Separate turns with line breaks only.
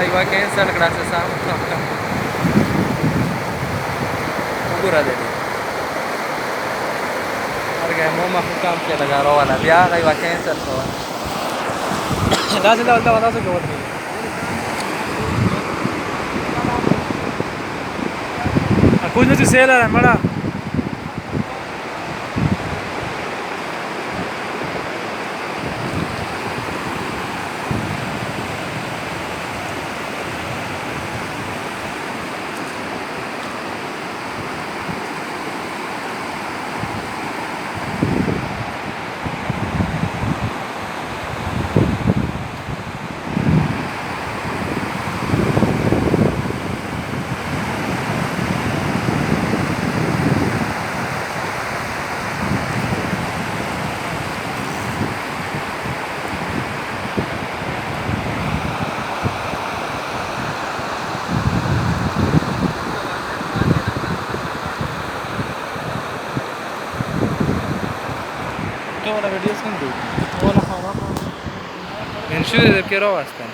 iba cancel gracias a وګوره دی مرګه مو مخکام کې لګارو ولا بیا غي cancel شو دا څه دا څه کوي कुछ नहीं cell है मड़ा ولا فيديو صندوق ولا حرام من شو ذكره أصلا